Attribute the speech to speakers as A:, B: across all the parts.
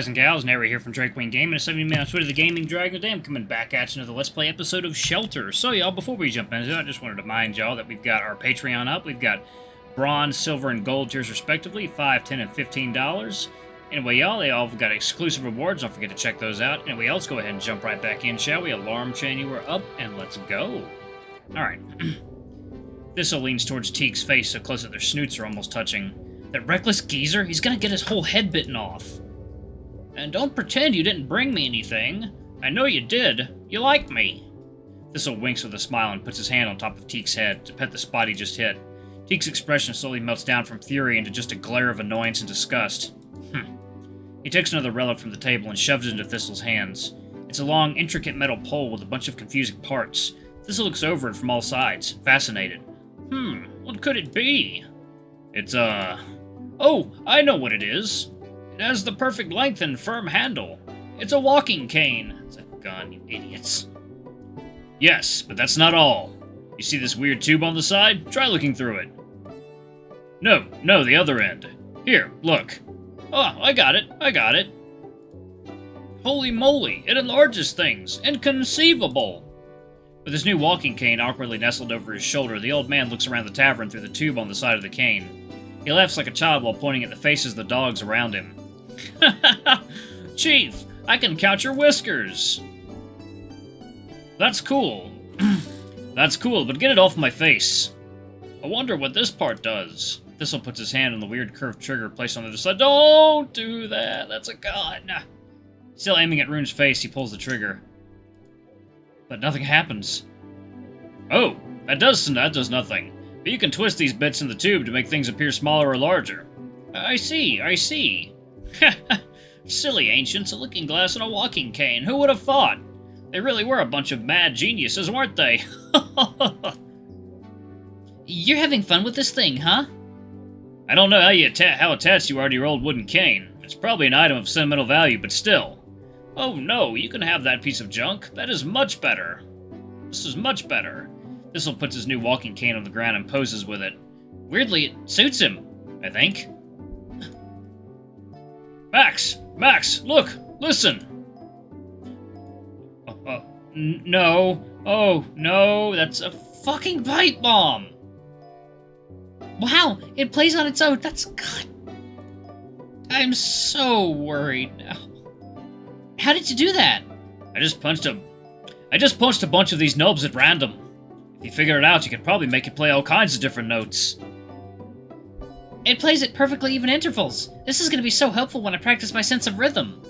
A: guys and gals, Nary here from Drake Wing Gaming, and 70 minutes with the Gaming Dragon. Today I'm coming back at you another Let's Play episode of Shelter. So y'all, before we jump into it, I just wanted to remind y'all that we've got our Patreon up. We've got bronze, silver, and gold tiers respectively, $5, $10, and $15. Anyway, y'all, they all have got exclusive rewards. Don't forget to check those out. Anyway, let's go ahead and jump right back in, shall we? Alarm chain, you are up, and let's go. Alright. Thistle leans towards Teague's face so close that their snoots are almost touching. That reckless geezer, he's gonna get his whole head bitten off. And don't pretend you didn't bring me anything. I know you did. You like me. Thistle winks with a smile and puts his hand on top of Teague's head to pet the spot he just hit. Teague's expression slowly melts down from fury into just a glare of annoyance and disgust. He takes another relic from the table and shoves it into Thistle's hands. It's a long, intricate metal pole with a bunch of confusing parts. Thistle looks over it from all sides, fascinated. What could it be? It's, Oh, I know what it is. It has the perfect length and firm handle. It's a walking cane. It's a gun, you idiots. Yes, but that's not all. You see this weird tube on the side? Try looking through it. No, the other end. Here, look. Oh, I got it. Holy moly, it enlarges things. Inconceivable. With his new walking cane awkwardly nestled over his shoulder, the old man looks around the tavern through the tube on the side of the cane. He laughs like a child while pointing at the faces of the dogs around him. Chief, I can count your whiskers. That's cool. That's cool, but get it off my face. I wonder what this part does. Thistle puts his hand on the weird curved trigger placed on the other side. Don't do that. That's a gun. Still aiming at Rune's face, he pulls the trigger. But nothing happens. Oh, that does nothing. But you can twist these bits in the tube to make things appear smaller or larger. I see. Silly ancients, a looking glass and a walking cane. Who would have thought? They really were a bunch of mad geniuses, weren't they? You're having fun with this thing, huh? I don't know how attached you are to your old wooden cane. It's probably an item of sentimental value, but still. Oh no, you can have that piece of junk. That is much better. This is much better. Thistle puts his new walking cane on the ground and poses with it. Weirdly, it suits him, I think. Max, look, listen. No. Oh, no, that's a fucking pipe bomb. Wow, it plays on its own. That's good. I'm so worried now. How did you do that? I just punched a bunch of these knobs at random. If you figure it out, you can probably make it play all kinds of different notes. It plays at perfectly even intervals. This is going to be so helpful when I practice my sense of rhythm.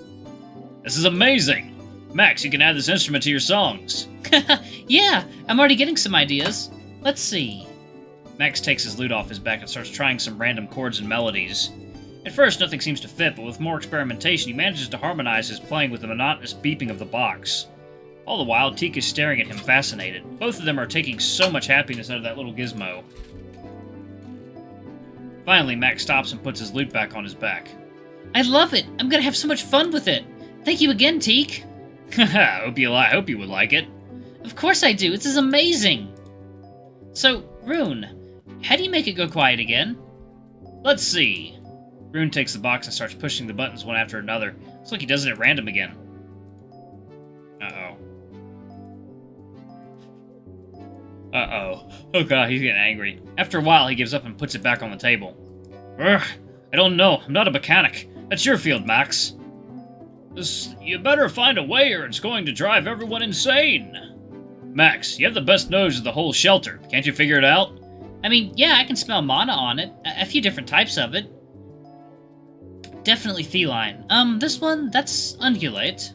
A: This is amazing. Max, you can add this instrument to your songs. Yeah, I'm already getting some ideas. Let's see. Max takes his lute off his back and starts trying some random chords and melodies. At first, nothing seems to fit, but with more experimentation, he manages to harmonize his playing with the monotonous beeping of the box. All the while, Teak is staring at him, fascinated. Both of them are taking so much happiness out of that little gizmo. Finally, Max stops and puts his lute back on his back. I love it! I'm gonna have so much fun with it! Thank you again, Teak! I hope you would like it. Of course I do! This is amazing! So, Rune, how do you make it go quiet again? Let's see. Rune takes the box and starts pushing the buttons one after another. Looks like he does it at random again. Uh-oh. Oh god, he's getting angry. After a while, he gives up and puts it back on the table. Ugh, I don't know. I'm not a mechanic. That's your field, Max. You better find a way or it's going to drive everyone insane. Max, you have the best nose of the whole shelter. Can't you figure it out? I mean, yeah, I can smell mana on it. A few different types of it. Definitely feline. This one, that's ungulate.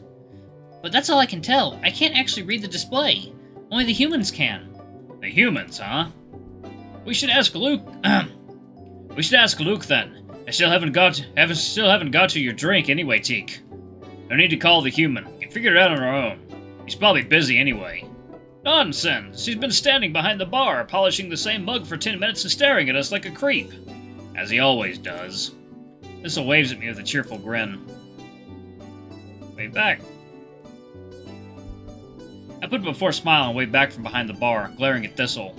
A: But that's all I can tell. I can't actually read the display. Only the humans can. The humans, huh? We should ask Luke. We should ask Luke then. I still haven't got you your drink anyway, Teak. No need to call the human. We can figure it out on our own. He's probably busy anyway. Nonsense. He's been standing behind the bar, polishing the same mug for 10 minutes and staring at us like a creep. As he always does. Thistle waves at me with a cheerful grin. Wave back. I put up a forced smile and waved back from behind the bar, glaring at Thistle.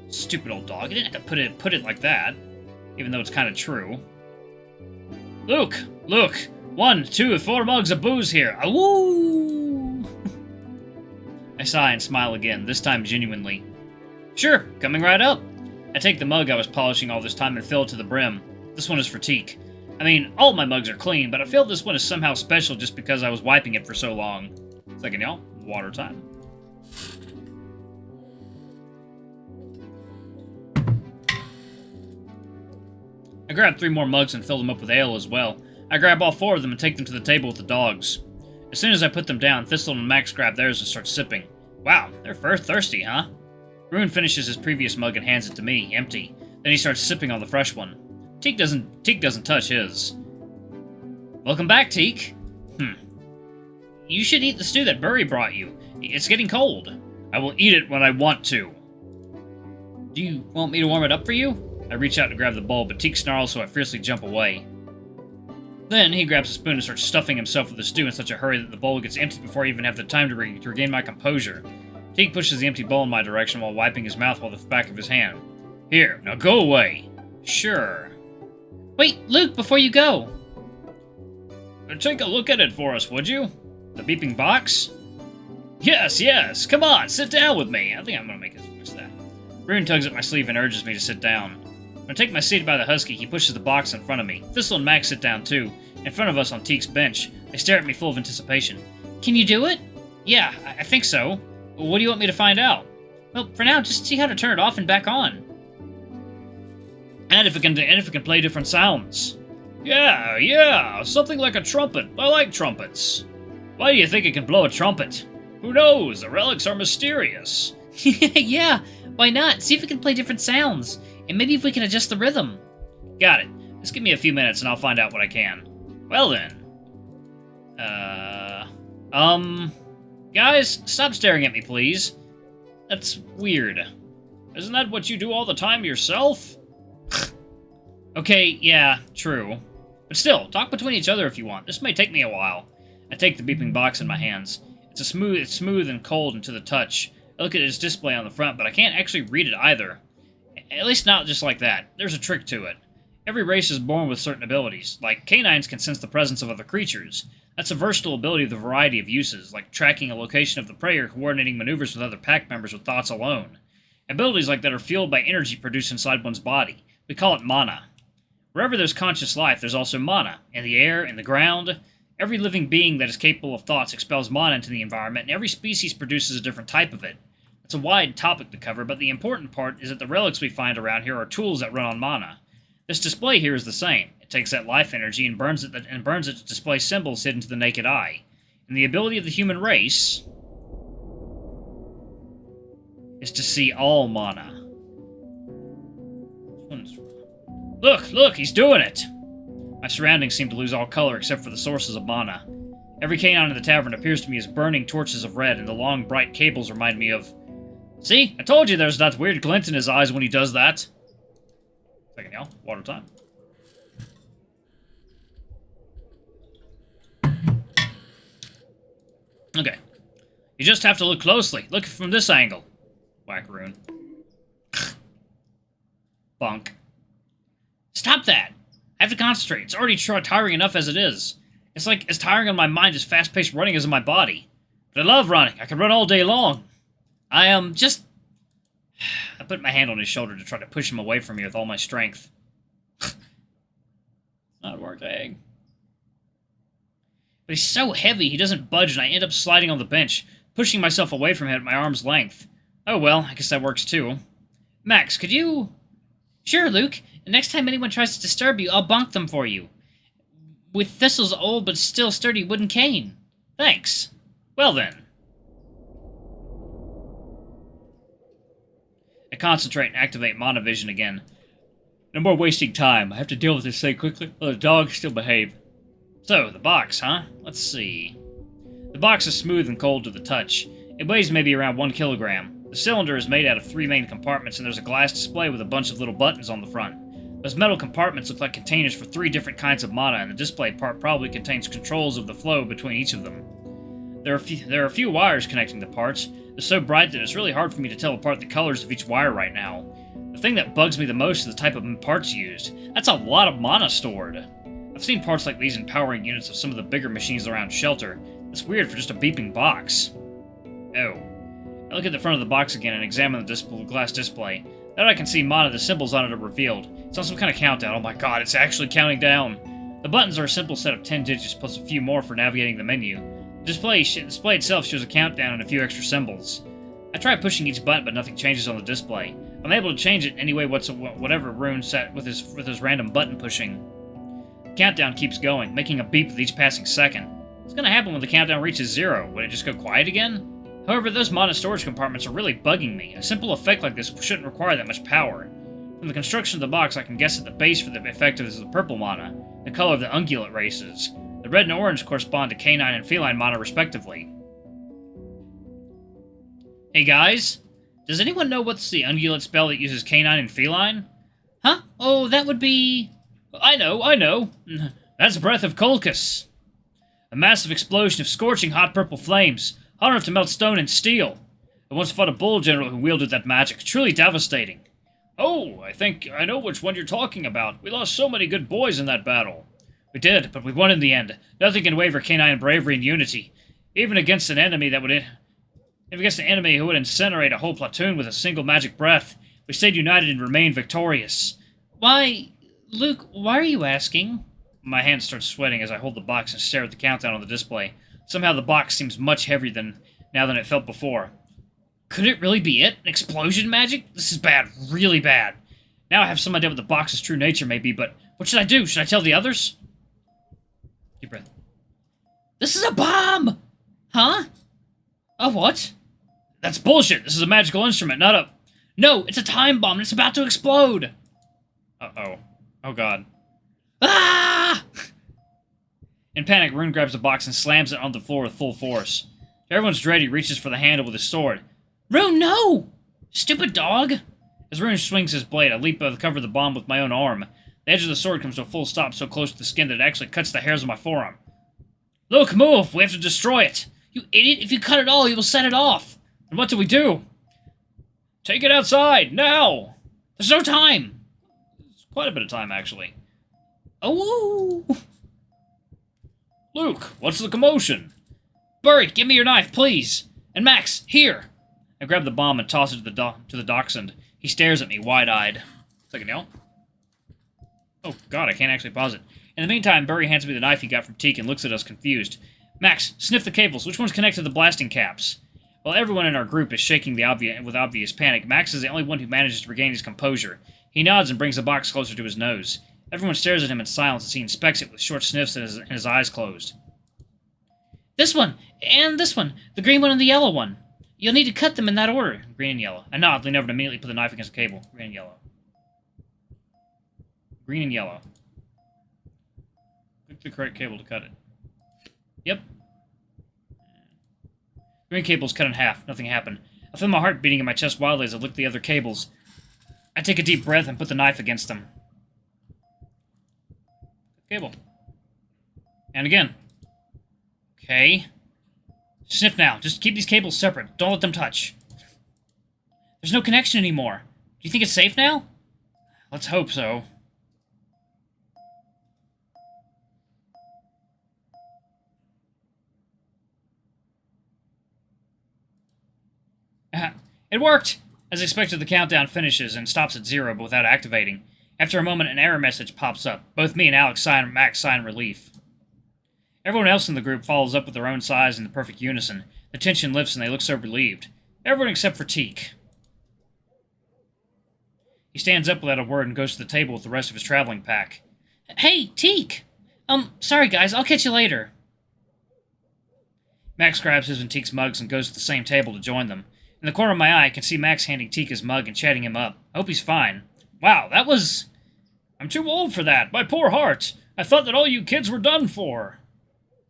A: Stupid old dog, you didn't have to put it like that, even though it's kind of true. Luke, 1, 2, 4 mugs of booze here. Awoo! I sigh and smile again, this time genuinely. Sure, coming right up. I take the mug I was polishing all this time and fill it to the brim. This one is for Teak. I mean, all my mugs are clean, but I feel this one is somehow special just because I was wiping it for so long. Second, y'all, water time. I grab 3 more mugs and fill them up with ale as well. I grab all 4 of them and take them to the table with the dogs. As soon as I put them down, Thistle and Max grab theirs and start sipping. Wow, they're thirsty, huh? Rune finishes his previous mug and hands it to me, empty. Then he starts sipping on the fresh one. Teak doesn't touch his. Welcome back, Teak. You should eat the stew that Burry brought you. It's getting cold. I will eat it when I want to. Do you want me to warm it up for you? I reach out to grab the bowl, but Teak snarls, so I fiercely jump away. Then he grabs a spoon and starts stuffing himself with the stew in such a hurry that the bowl gets emptied before I even have the time to regain my composure. Teak pushes the empty bowl in my direction while wiping his mouth with the back of his hand. Here, now go away. Sure.
B: Wait, Luke, before you go.
A: Take a look at it for us, would you? The beeping box? Yes, come on, sit down with me. I think I'm gonna make it fix that. Rune tugs at my sleeve and urges me to sit down. When I take my seat by the husky, he pushes the box in front of me. Thistle and Max sit down too, in front of us on Teak's bench. They stare at me full of anticipation.
B: Can you do it?
A: Yeah, I think so. What do you want me to find out?
B: Well, for now, just see how to turn it off and back on.
A: And if it can play different sounds. Yeah, something like a trumpet. I like trumpets. Why do you think it can blow a trumpet? Who knows? The relics are mysterious.
B: Yeah, why not? See if it can play different sounds. And maybe if we can adjust the rhythm.
A: Got it. Just give me a few minutes and I'll find out what I can. Well then. Guys, stop staring at me, please. That's weird. Isn't that what you do all the time yourself? Okay, yeah, true. But still, talk between each other if you want. This may take me a while. I take the beeping box in my hands. It's smooth and cold and to the touch. I look at its display on the front, but I can't actually read it either. At least not just like that. There's a trick to it. Every race is born with certain abilities. Like, canines can sense the presence of other creatures. That's a versatile ability with a variety of uses, like tracking a location of the prey or coordinating maneuvers with other pack members with thoughts alone. Abilities like that are fueled by energy produced inside one's body. We call it mana. Wherever there's conscious life, there's also mana. In the air, in the ground. Every living being that is capable of thoughts expels mana into the environment, and every species produces a different type of it. It's a wide topic to cover, but the important part is that the relics we find around here are tools that run on mana. This display here is the same. It takes that life energy and burns it to display symbols hidden to the naked eye. And the ability of the human race is to see all mana. Look, he's doing it! My surroundings seem to lose all color except for the sources of mana. Every canine in the tavern appears to me as burning torches of red, and the long, bright cables remind me of... See? I told you there's that weird glint in his eyes when he does that. Second, y'all. Water time. Okay. You just have to look closely. Look from this angle. Whack Rune. Bonk. Stop that! I have to concentrate. It's already tiring enough as it is. It's like as tiring on my mind as fast-paced running is on my body. But I love running. I can run all day long. I put my hand on his shoulder to try to push him away from me with all my strength. Not working. But he's so heavy, he doesn't budge, and I end up sliding on the bench, pushing myself away from him at my arm's length. Oh well, I guess that works too. Max, could you...
B: Sure, Luke. The next time anyone tries to disturb you, I'll bonk them for you. With Thistle's old but still sturdy wooden cane.
A: Thanks. Well then. I concentrate and activate Mana Vision again. No more wasting time. I have to deal with this thing quickly, while the dogs still behave. So, the box, huh? Let's see. The box is smooth and cold to the touch. It weighs maybe around 1 kilogram. The cylinder is made out of 3 main compartments, and there's a glass display with a bunch of little buttons on the front. Those metal compartments look like containers for 3 different kinds of mana, and the display part probably contains controls of the flow between each of them. There are a few wires connecting the parts. They're so bright that it's really hard for me to tell apart the colors of each wire right now. The thing that bugs me the most is the type of parts used. That's a lot of mana stored. I've seen parts like these in powering units of some of the bigger machines around Shelter. It's weird for just a beeping box. Oh. I look at the front of the box again and examine the glass display. Now that I can see Mana, the symbols on it are revealed. It's on some kind of countdown. Oh my god, it's actually counting down. The buttons are a simple set of 10 digits plus a few more for navigating the menu. The display itself shows a countdown and a few extra symbols. I try pushing each button, but nothing changes on the display. I'm able to change it anyway whatever Rune set with his random button pushing. The countdown keeps going, making a beep with each passing second. What's going to happen when the countdown reaches 0? Would it just go quiet again? However, those Mana storage compartments are really bugging me. A simple effect like this shouldn't require that much power. From the construction of the box, I can guess that the base for the effect is the purple Mana, the color of the ungulate races. The red and orange correspond to canine and feline Mana respectively. Hey guys, does anyone know what's the ungulate spell that uses canine and feline?
B: Huh? Oh, that would be...
A: I know. That's Breath of Kolkus. A massive explosion of scorching hot purple flames, hot enough to melt stone and steel. I once fought a bull general who wielded that magic, truly devastating. Oh, I think I know which one you're talking about. We lost so many good boys in that battle. We did, but we won in the end. Nothing can waver canine bravery and unity. Even against an enemy who would incinerate a whole platoon with a single magic breath, we stayed united and remained victorious.
B: Why, Luke, why are you asking?
A: My hand starts sweating as I hold the box and stare at the countdown on the display. Somehow the box seems much heavier now than it felt before. Could it really be it? An explosion magic? This is bad, really bad. Now I have some idea what the box's true nature may be, but what should I do? Should I tell the others? Deep breath.
B: This is a bomb! Huh? A what?
A: That's bullshit. This is a magical instrument, not a...
B: No, it's a time bomb and it's about to explode!
A: Uh-oh. Oh god.
B: Ah!
A: In panic, Rune grabs the box and slams it on the floor with full force. To everyone's dread, he reaches for the handle with his sword.
B: Rune, no! Stupid dog!
A: As Rune swings his blade, I leap out to cover the bomb with my own arm. The edge of the sword comes to a full stop so close to the skin that it actually cuts the hairs of my forearm. Luke, move! We have to destroy it!
B: You idiot! If you cut it all, you will set it off!
A: And what do we do? Take it outside, now!
B: There's no time!
A: It's quite a bit of time, actually.
B: Oh!
A: Luke, what's the commotion?
B: Burry, give me your knife, please! And Max, here!
A: I grab the bomb and toss it to the dachshund. He stares at me, wide-eyed. Second, y'all. Oh, God, I can't actually pause it. In the meantime, Burry hands me the knife he got from Teak and looks at us confused. Max, sniff the cables. Which one's connected to the blasting caps? While everyone in our group is shaking with obvious panic, Max is the only one who manages to regain his composure. He nods and brings the box closer to his nose. Everyone stares at him in silence as he inspects it with short sniffs and his eyes closed.
B: This one! And this one! The green one and the yellow one! You'll need to cut them in that order.
A: Green and yellow. I nod, lean over and immediately put the knife against the cable. Green and yellow. Green and yellow. Click the correct cable to cut it. Yep. Green cable's cut in half. Nothing happened. I feel my heart beating in my chest wildly as I look at the other cables. I take a deep breath and put the knife against them. Cable. And again. Okay. Sniff now. Just keep these cables separate. Don't let them touch. There's no connection anymore. Do you think it's safe now? Let's hope so. It worked! As expected, the countdown finishes and stops at 0, but without activating. After a moment, an error message pops up. Both me and Max sign relief. Everyone else in the group follows up with their own sighs in the perfect unison. The tension lifts and they look so relieved. Everyone except for Teak. He stands up without a word and goes to the table with the rest of his traveling pack.
B: Hey, Teak! Sorry guys, I'll catch you later.
A: Max grabs his and Teak's mugs and goes to the same table to join them. In the corner of my eye, I can see Max handing Teak his mug and chatting him up. I hope he's fine. Wow, that was... I'm too old for that. My poor heart. I thought that all you kids were done for.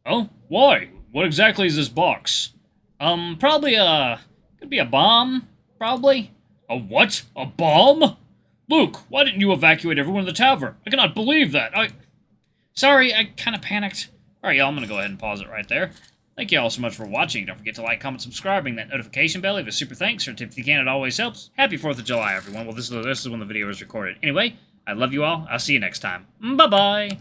A: Oh? Why? What exactly is this box? Probably could be a bomb, probably. A what? A bomb? Luke, why didn't you evacuate everyone in the tavern? I cannot believe that. Sorry, I kind of panicked. Alright, y'all, I'm gonna go ahead and pause it right there. Thank you all so much for watching. Don't forget to like, comment, subscribe, ring that notification bell. Leave a super thanks or a tip if you can. It always helps. Happy 4th of July, everyone. Well, this is when the video is recorded. Anyway, I love you all. I'll see you next time. Bye-bye.